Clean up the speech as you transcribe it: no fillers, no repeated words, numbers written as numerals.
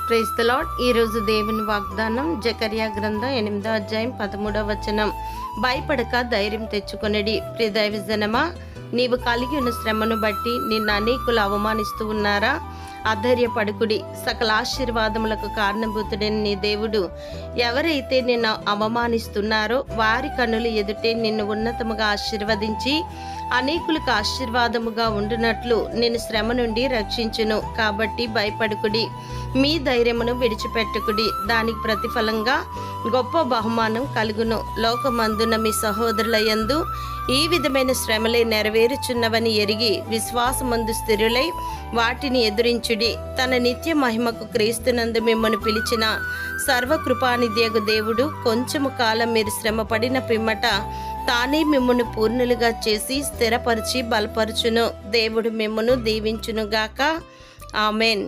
Praise the lord. ఈరోజు దేవుని వాగ్దానం జకర్యా గ్రంథం 8వ అధ్యాయం 13వ వచనం. భయపడక ధైర్యం తెచ్చుకొనడి. ప్రియ దైవజనమా, నీవు కలిగి ఉన్న శ్రమను బట్టి నిన్ను అనేకులు అవమానిస్తూ ఉన్నారా? అధైర్యపడుకుడి. సకల ఆశీర్వాదములకు కారణభూతుడైన నీ దేవుడు ఎవరైతే నిన్ను అవమానిస్తున్నారో వారి కన్నుల ఎదుటే నిన్ను ఉన్నతముగా ఆశీర్వదించి అనేకులకు ఆశీర్వాదముగా ఉండునట్లు నిన్ను శ్రమ నుండి రక్షించును. కాబట్టి భయపడుకుడి, మీ ధైర్యమును విడిచిపెట్టుకుడి. దానికి ప్రతిఫలంగా గొప్ప బహుమానం కలుగును. లోకమందున మీ సహోదరుల యందు ఈ విధమైన శ్రమలే నెరవేరుచున్నవని ఎరిగి విశ్వాసమందు స్థిరులై వాటిని ఎదురించుడి. తన నిత్య మహిమకు క్రీస్తునందు మిమ్మల్ని పిలిచిన సర్వకృపానిధియగు దేవుడు కొంచెము కాలం మీరు శ్రమ పడిన పిమ్మట తానే మిమ్మల్ని పూర్ణులుగా చేసి స్థిరపరిచి బలపరచును. దేవుడు మిమ్మను దీవించునుగాక. ఆమెన్.